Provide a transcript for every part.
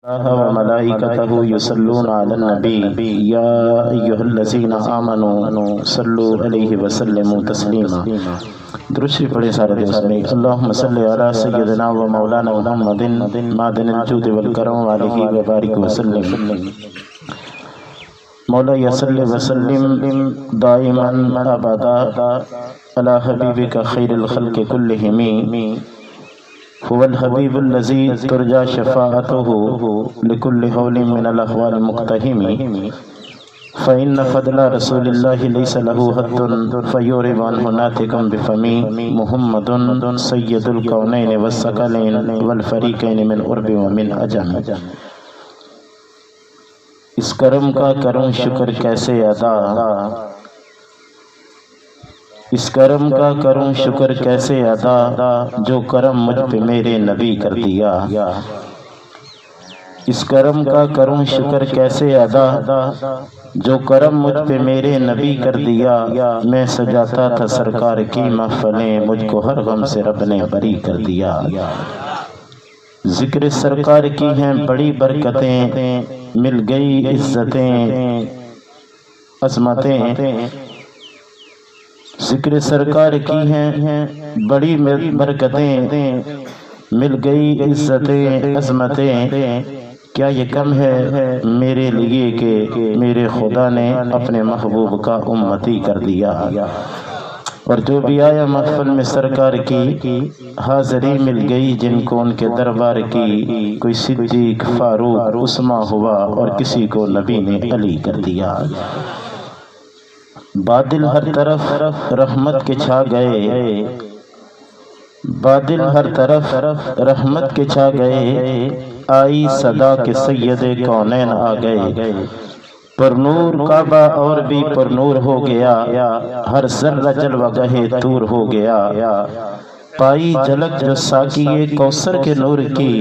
الله وملائكته يصلون على النبي يا أيها الذين آمنوا صلوا عليه وسلموا تسليما درشی پڑھے سارے دوست میں اللہم صلی علی سیدنا و مولانا محمد معدن الجود والکرم علیہ وبارک وسلم مولا یصلی وسلم دائما ابدا علی حبیبک خیر الخلق کلہم هو الحبیب الذی ترجى شفاعته لكل حول من الاحوال مقتحم فإن فضل رسول الله ليس له حد فيورب عنه ناطق بفمي محمد سید الکونین والثقلین والفریقین من عرب ومن عجم۔ اس کرم کا کروں شکر کیسے ادا، اس کرم کا کروں شکر کیسے ادا، جو کرم مجھ پہ میرے نبی کر دیا۔ اس کرم کا کروں شکر کیسے ادا، جو کرم مجھ پہ میرے نبی کر دیا۔ میں سجاتا تھا سرکار کی محفلیں، مجھ کو ہر غم سے رب نے بری کر دیا۔ ذکر سرکار کی ہیں بڑی برکتیں، مل گئی عزتیں عظمتیں۔ ذکر سرکار کی ہیں بڑی برکتیں، مل گئی عزتیں عظمتیں۔ کیا یہ کم ہے میرے لیے کہ میرے خدا نے اپنے محبوب کا امتی کر دیا۔ اور جو بھی آیا محفل میں سرکار کی حاضری مل گئی، جن کو ان کے دربار کی، کوئی صدیق فاروق عثمان ہوا اور کسی کو نبی نے علی کر دیا۔ بادل ہر طرف رحمت کے چھا گئے، بادل ہر طرف رحمت کے چھا گئے، آئی صدا کے سید کونین آ گئے۔ پر نور کعبہ اور بھی پر نور ہو گیا، ہر ذرہ جلوہ گہے طور ہو گیا۔ پائی جھلک جو ساقی کوثر کے نور کی،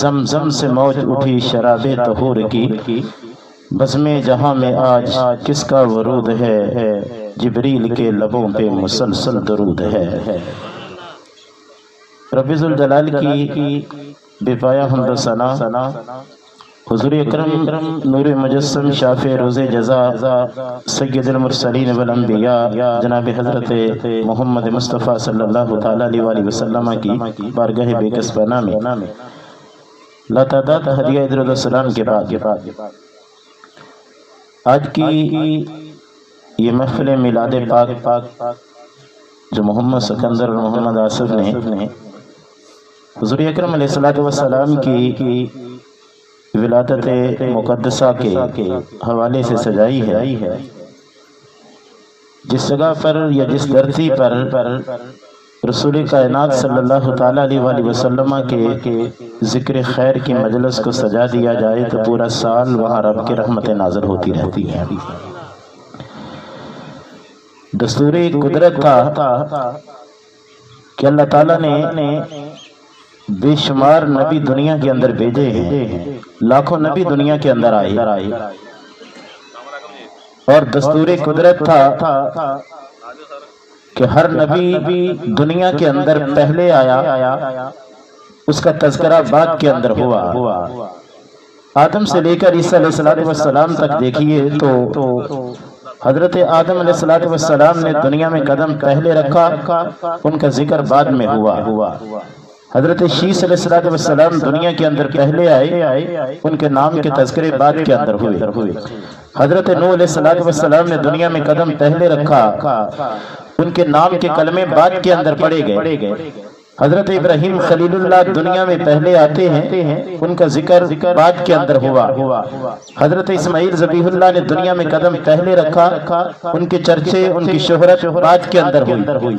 زمزم سے موج اٹھی شراب طہور کی۔ بزم جہاں میں آج کس کا ورود ہے، جبریل کے لبوں پہ مسلسل درود ہے۔ رب ذوالجلال کی بے پایا حمد و ثنا، حضور اکرم نور مجسم شافع روز جزا سید المرسلین والانبیاء جناب حضرت محمد مصطفیٰ صلی اللہ تعالیٰ علیہ وسلم کی بارگاہ بے کسبانہ میں لاتعداد ہدیہ درود و سلام کے بعد آج کی یہ محفل میلاد پاک جو محمد سکندر اور محمد آصف نے حضور اکرم علیہ السلام کی ولادت مقدسہ کے حوالے سے سجائی ہے، جس جگہ پر یا جس دھرتی پر رسول کائنات صلی اللہ تعالیٰ علیہ وسلم کے ذکر خیر کی مجلس کو سجا دیا جائے تو پورا سال وہاں رب کی رحمت نازل ہوتی رہتی ہے۔ دستور قدرت تھا کہ اللہ تعالیٰ نے بے شمار نبی دنیا کے اندر بھیجے ہیں، لاکھوں نبی دنیا کے اندر آئے، اور دستور قدرت تھا کہ ہر نبی دنیا کے اندر پہلے آیا، اس کا تذکرہ بعد کے اندر ہوا۔ آدم سے لے کر عیسیٰ علیہ السلام تک دیکھیے تو حضرت آدم علیہ السلام نے دنیا میں قدم پہلے رکھا، ان کا ذکر بعد میں ہوا۔ حضرت شیس علیہ السلام دنیا کے اندر پہلے آئے، ان کے نام کے تذکرے بعد کے اندر ہوئے۔ حضرت نوح علیہ السلام نے دنیا میں قدم پہلے رکھا، ان کے نام کے کلمے بعد کے اندر پڑے گئے۔ حضرت ابراہیم خلیل اللہ دنیا میں پہلے آتے ہیں، ان کا ذکر بعد کے اندر ہوا۔ حضرت اسماعیل ذبیح اللہ نے دنیا میں قدم پہلے رکھا، ان کے چرچے ان کی شہرت بعد کے اندر ہوئی۔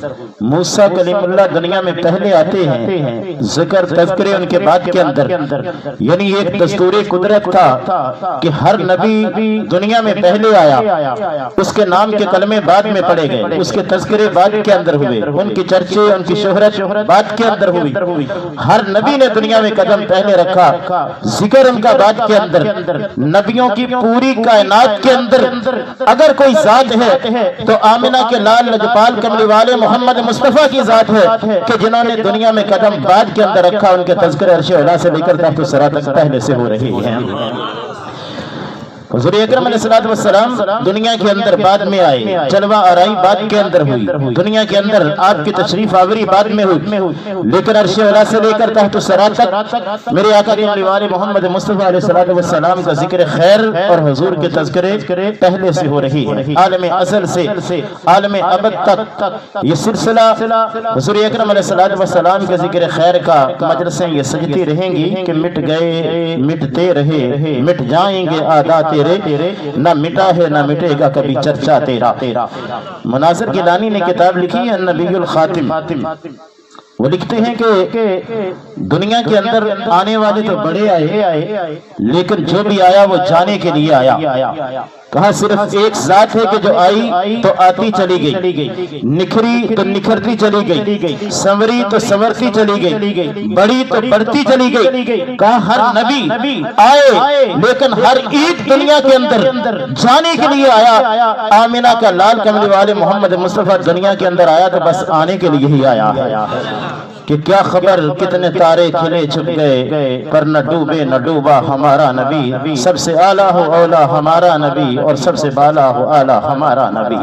موسیٰ کلیم اللہ دنیا میں پہلے آتے ہیں، ذکر تذکرے ان کے بعد کے اندر۔ یعنی ایک دستور قدرت تھا کہ ہر نبی دنیا میں پہلے آیا، اس کے نام کے کلمے بعد میں پڑے گئے، اس کے تذکرے بعد کے اندر ہوئے، ان کی چرچے ان کی شہرت بعد بعد کے اندر ہوئی. ہر نبی نے دنیا میں قدم پہلے رکھا، ذکر ان کا بعد کے اندر. نبیوں کی پوری کائنات کے اندر اگر کوئی ذات ہے تو آمنہ کے لال لجپال کملی والے محمد مصطفیٰ کی ذات ہے کہ جنہوں نے دنیا میں قدم بعد کے اندر رکھا. ان کے تذکرے عرش اعلیٰ سے لے کر تحت الثری تک پہلے سے ہو رہی ہیں. حضور اکرم علیہ السلام دنیا کے اندر بعد میں آئے، جلوہ آرائی بعد کے اندر ہوئی، دنیا کے اندر آپ کی تشریف آوری بعد میں ہوئی، لیکن عرش اعلیٰ سے لے کر تحت الثری تک میرے آقا کملی والے محمد مصطفیٰ علیہ السلام کا ذکر خیر اور حضور کے تذکرے پہلے سے ہو رہی ہے. عالم ازل سے عالم ابد تک یہ سلسلہ حضور اکرم علیہ السلام کے ذکر خیر کا مجلسیں یہ سجتی رہیں گی کہ مٹ گئے مٹتے رہے، مٹ جائیں گے عادات تیرے، نہ مٹا ہے نہ مٹے گا کبھی چرچا تیرا. مناظر گیلانی نے کتاب لکھی ہے النبی الخاتم. وہ لکھتے ہیں کہ دنیا کے اندر آنے والے تو بڑے آئے لیکن جو بھی آیا وہ جانے کے لیے آیا. کہاں صرف ایک ذات ہے کہ جو آئی تو آتی چلی گئی، نکھری تو نکھرتی چلی گئی، سنوری تو سنورتی چلی گئی، بڑی تو بڑھتی چلی گئی. کہاں ہر نبی آئے لیکن ہر ایک دنیا کے اندر جانے کے لیے آیا. آمنہ کا لال کملی والے محمد مصطفیٰ دنیا کے اندر آیا تو بس آنے کے لیے ہی آیا کہ کیا خبر کتنے تارے کھلے چھپ گئے پر نہ ڈوبے نہ ڈوبا ہمارا نبی. سب سے اعلیٰ ہو اولا ہمارا نبی اور سب سے بالا ہو اعلیٰ ہمارا نبی.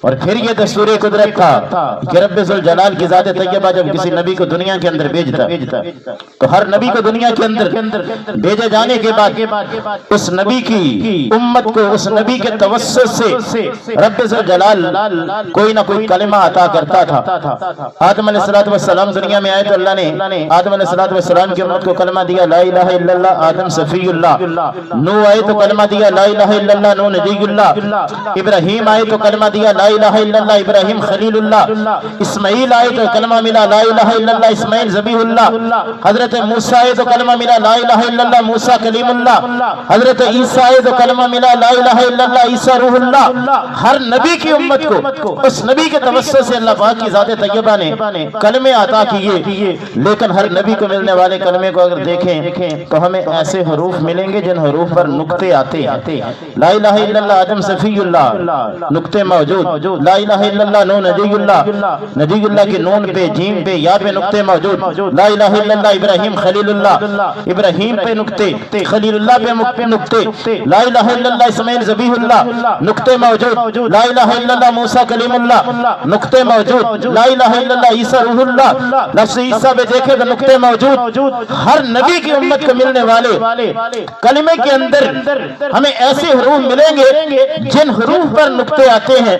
اور پھر یہ دستور قدرت تھا کہ رب ذوالجلال کی ذات طیبہ جب کسی نبی کو دنیا کے اندر بھیجتا تو ہر نبی کو دنیا کے اندر بھیجے جانے کے بعد اس نبی کی امت کو اس نبی کے توسط سے رب ذوالجلال کوئی نہ کوئی کلمہ عطا کرتا تھا. آدم علیہ السلام دنیا میں آئے تو اللہ نے آدم علیہ السلام کی امت کو کلمہ دیا لا الہ الا اللہ، آدم صفی اللہ. نوح آئے تو کلمہ دیا لا الہ الا اللہ، نوح نبی اللہ. ابراہیم آئے تو کلمہ دیا لا الہ الا اللہ، ابراہیم خلیل اللہ. اسماعیل آئے تو کلمہ ملا لا الہ الا اللہ، اسماعیل ذبیح اللہ. حضرت موسیٰ آئے تو کلمہ ملا لا الہ الا اللہ، موسیٰ کلیم اللہ. حضرت عیسیٰ آئے تو کلمہ ملا لا الہ الا اللہ، عیسیٰ روح اللہ. ہر نبی کی امت کو اس نبی کے توسط سے اللہ پاک کی ذات طیبہ نے کلمے عطا کیے. لیکن ہر نبی کو ملنے والے کلمے کو اگر دیکھیں تو ہمیں ایسے حروف ملیں گے جن حروف پر نقطے آتے ہیں. لا الہ الا اللہ آدم صفی اللہ، نقطے موجود. لا الہ الا اللہ نون نبی اللہ کے نون پہ جیم پہ یا پہ نقطے موجود. لا الہ الا اللہ ابراہیم خلیل اللہ، ابراہیم پہ نقطے، خلیل اللہ پہ نقطے. لا الہ الا اللہ اسماعیل ذبیح اللہ، نقطے موجود. لا الہ الا اللہ موسیٰ کلیم اللہ، نقطے موجود. لا الہ الا اللہ عیسیٰ روح اللہ، لفظ عیسیٰ پہ دیکھے تو نقطے موجود. ہر نبی کی امت کو ملنے والے کلمے کے اندر ہمیں ایسے حروف ملیں گے جن حروف پر نقطے آتے ہیں.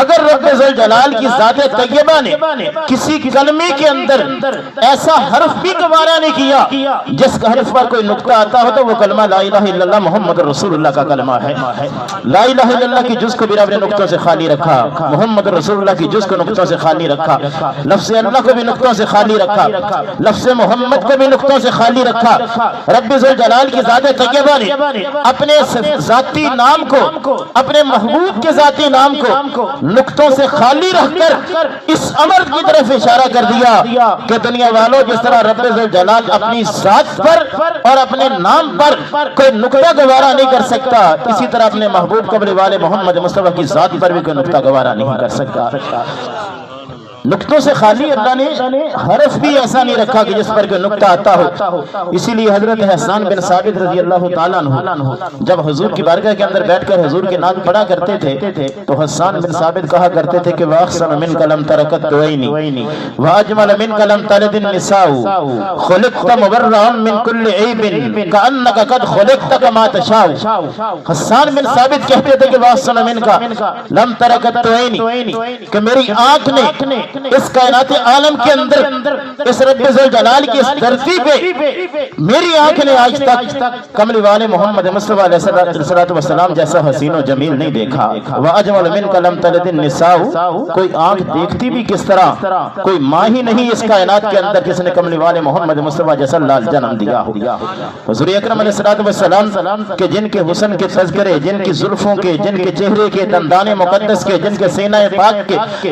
اگر رب ذوالجلال کی ذات طیبہ نے کسی کلمے کے اندر ایسا حرف بھی گوارا نہیں کیا جس کا حرف پر کوئی نقطہ آتا ہو تو وہ کلمہ لا الہ الا اللہ محمد رسول اللہ کا کلمہ ہے. لا الہ الا اللہ کی جز کو بھی رب نے نقطوں سے خالی رکھا، محمد رسول اللہ کی جز کو نقطوں سے خالی رکھا، لفظ اللہ کو بھی نقطوں سے خالی رکھا، لفظ محمد کو بھی نقطوں سے خالی رکھا. رب ذوالجلال کی ذات طیبہ نے اپنے ذاتی نام کو، اپنے محبوب کے ذاتی نام کو نقطوں سے خالی رکھ کر اس امر کی طرف اشارہ کر دیا کہ دنیا والوں جس طرح رب ذوالجلال اپنی ذات پر اور اپنے نام پر کوئی نقطہ گوارا نہیں کر سکتا، اسی طرح اپنے محبوب قبر والے محمد مصطفیٰ کی ذات پر بھی کوئی نقطہ گوارا نہیں کر سکتا. نقطوں سے خالی اللہ نے حرف بھی ایسا نہیں رکھا کہ جس پر کوئی نقطہ آتا ہو. اسی لیے حضرت حسان بن ثابت رضی اللہ تعالیٰ عنہ جب حضور کی بارگاہ کے اندر بیٹھ کر حضور کے نعت پڑھا کرتے تھے تو حسان بن ثابت کہا کرتے تھے کہ وَأَحْسَنُ مِنْكَ لَمْ تَرَكَتْ دُوَيْنِ وَأَجْمَلَ مِنْكَ لَمْ تَلِدِ النِّسَاءُ خُلِقْتَ مُبَرَّأً مِنْ كُلِّ عَيْبٍ كَأَنَّكَ قَدْ خُلِقْتَ كَمَا تَشَاءُ. حسان بن ثابت کہتے تھے کہ وَأَحْسَنُ مِنْكَ لَمْ تَرَكَتْ دُوَيْنِ کہ میری آنکھ نے اس کائنات عالم کے اندر اس رب ذوالجلال کی اس دھرتی پہ میری آنکھ نے آج تک کملی والے محمد مصطفیٰ علیہ السلام جیسا حسین و جمیل نہیں دیکھا. وَأَجْمَلُ مِنْكَ لَمْ تَلِدِ النِّسَاءُ کوئی آنکھ دیکھتی بھی کس طرح، کوئی ماں ہی نہیں اس کائنات کے اندر جس نے کملی والے محمد مصطفیٰ جیسا لال جنم دیا ہو. حضور اکرم علیہ السلام کہ جن کے حسن کے تذکرے، جن کی زلفوں کے، جن کے چہرے کے، دندان مقدس کے، جن کے سینہ پاک کے،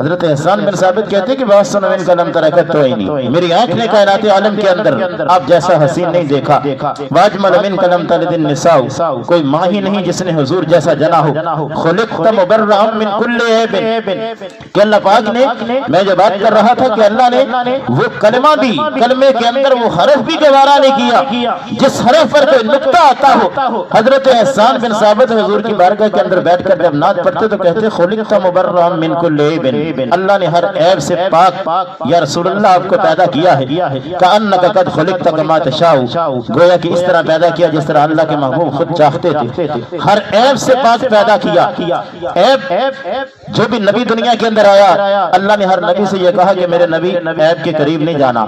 حضرت احسان بن ثابت کہتے کہ بات سنو ان کا لم ترکت تو نہیں، میری آنکھ نے کائنات عالم کے اندر آپ جیسا حسین نہیں دیکھا، واجمل من کا لم تلد النساء، کوئی ماں ہی نہیں جس نے حضور جیسا جنا ہو، خلقت مبرئا من کل عیب، کہ اللہ پاک نے، میں جو بات کر رہا تھا کہ اللہ نے وہ کلمہ بھی، کلمے کے اندر وہ حرف بھی گوارا نہیں کیا جس حرف پر کوئی نقطہ آتا ہو۔ حضرت احسان بن ثابت حضور کی بارگاہ کے اندر بیٹھ کر جب نعت پڑھتے تو کہتے خلقت مبرئا من کل عیب، اللہ نے ہر عیب سے پاک یا رسول اللہ آپ کو پیدا کیا ہے، کأنک قد خلقت کما تشاء، گویا کہ اس طرح پیدا کیا جس طرح اللہ کے محبوب خود چاہتے تھے، ہر عیب سے پاک پیدا کیا۔ عیب جو بھی نبی دنیا کے اندر آیا اللہ نے ہر نبی سے یہ کہا کہ میرے نبی عیب کے قریب نہیں جانا،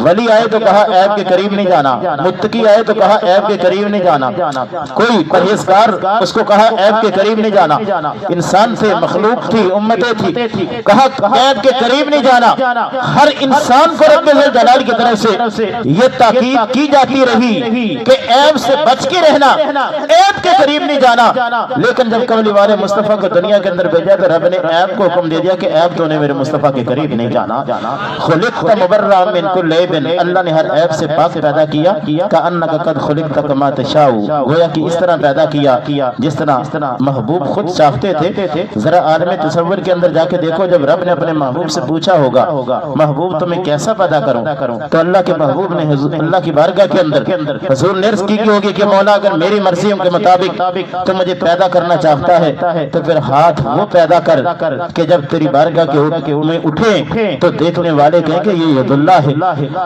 ولی آئے تو کہا عیب کے قریب نہیں جانا، متقی آئے تو کہا عیب کے قریب نہیں جانا، کوئی پرہیزگار اس کو کہا عیب کے قریب نہیں جانا، انسان سے مخلوق تھی، امتیں تھی، کہا عیب کے قریب نہیں جانا۔ ہر انسان کو رب جلال کی طرف سے یہ تاکید کی جاتی رہی کہ عیب سے بچ کے رہنا، عیب کے قریب نہیں جانا، لیکن جب کملی والے مصطفیٰ کو دنیا کے اندر بھیجا تو رب نے عیب کو حکم دے دیا کہ عیب تو نے میرے مصطفیٰ کے قریب نہیں جانا۔ خلقت مبرئا من کل عیب، اللہ نے ہر عیب سے پاک پیدا کیا، کأنک قد خلقت کما تشاء، گویا کہ اس طرح پیدا کیا جس طرح محبوب خود چاہتے تھے۔ ذرا عالم تصور کے اندر جا کے دیکھو، جب رب نے اپنے محبوب سے پوچھا ہوگا محبوب تمہیں کیسا پیدا کروں، تو اللہ کے محبوب نے اللہ کی بارگاہ کے اندر حضور نے عرض کی ہوگی کہ مولا اگر میری مرضیوں کے مطابق تو مجھے پیدا کرنا چاہتا ہے تو پھر ہاتھ وہ پیدا کر کہ جب تیری بارگاہ کے میں اٹھیں تو دیکھنے والے کہیں کہ یہ ید اللہ ہے،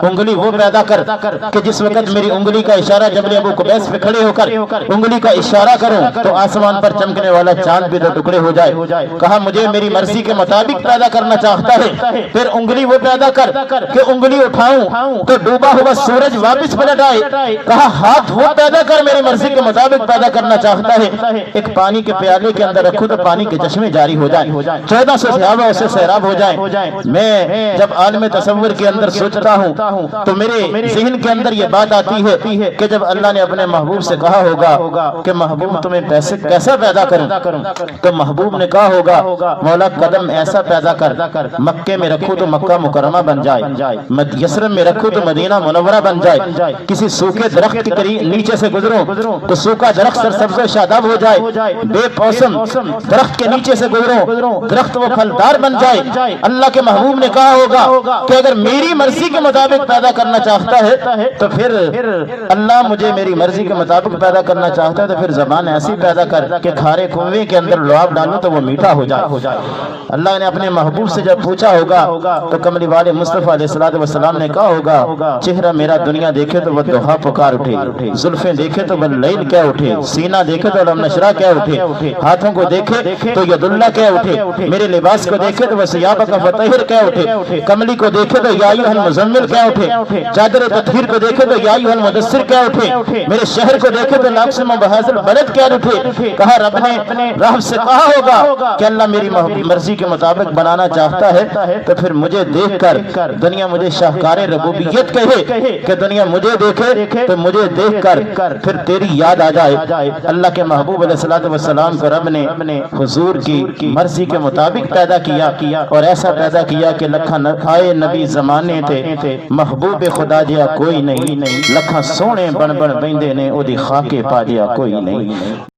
انگلی وہ پیدا کر کہ جس وقت میری انگلی کا اشارہ جبل ابو قبیس پہ کھڑے ہو کر انگلی کا اشارہ کروں تو آسمان پر چمکنے والا چاند بھی دو ٹکڑے ہو جائے۔ کہا مجھے میری مرضی کے مطابق پیدا کرنا چاہتا ہے، پھر انگلی وہ پیدا کر کہ انگلی اٹھاؤں تو ڈوبا ہوا سورج واپس پلٹ آئے۔ کہا ہاتھ وہ پیدا کر میری مرضی کے مطابق پیدا کرنا چاہتا ہے، ایک پانی کے پیالے کے اندر رکھوں تو پانی کے چشمے جاری ہو جائیں، 1400 صحابہ اسے سیراب ہو جائیں۔ میں جب عالم تصور کے اندر سوچتا ہوں تو میرے ذہن کے اندر یہ بات آتی ہے کہ جب اللہ نے اپنے محبوب سے کہا ہوگا کہ محبوب تمہیں کیسا پیدا کروں، تو محبوب نے کہا ہوگا مولا قدم ایسا پیدا کر مکے میں رکھوں تو مکہ مکرمہ بن جائے، یثرب میں رکھوں تو مدینہ منورہ بن جائے، کسی سوکھے درخت کے نیچے سے گزروں تو سوکھا درخت سرسبز و شاداب ہو جائے، بے موسم درخت کے نیچے سے گزروں درخت وہ پھلدار بن جائے۔ اللہ کے محبوب نے کہا ہوگا کہ اگر میری مرضی کے مطابق پیدا کرنا چاہتا ہے تو پھر اللہ مجھے میری مرضی کے مطابق پیدا کرنا چاہتا ہے تو پھر زبان ایسی پیدا کر کہ کھارے کنویں کے اندر لعاب ڈالوں تو وہ میٹھا ہو جائے۔ اللہ نے اپنے محبوب سے جب پوچھا ہوگا تو کملی والے مصطفیٰ علیہ السلام نے کہا ہوگا چہرہ میرا دنیا دیکھے تو وہ دوہا پکار اٹھے، زلفیں دیکھے تو واللیل کیا اٹھے، سینہ دیکھے تو علم نشرہ کیا اٹھے، ہاتھوں کو دیکھے تو ید اللہ کیا اٹھے، میرے لباس کو دیکھے تو وسیابہ کا فطہر کیا اٹھے، کملی کو دیکھے تو یا ایھا المزمل کیا اٹھے، چادر تطہیر کو دیکھے تو یا ایھا المدثر کیا اٹھے، میرے شہر کو دیکھے تو لاقسم بہذا البلد کیا اٹھے۔ کہا رب نے رب سے کہا ہوگا کہ اللہ میری مرضی کے مطابق بنانا چاہتا ہے تو پھر مجھے دیکھ کر دنیا مجھے شاہکار ربوبیت کہے کہ دنیا مجھے دیکھے تو مجھے دیکھ کر پھر تیری یاد آ جائے۔ اللہ کے محبوب علیہ السلام کو رب نے حضور کی مرضی کے مطابق پیدا کیا اور ایسا پیدا کیا کہ لکھاں آئے نبی زمانے تے محبوب خدا جیا کوئی نہیں، لکھاں سونے بن بن بیندے نے او دی خاکے پا جیا کوئی نہیں۔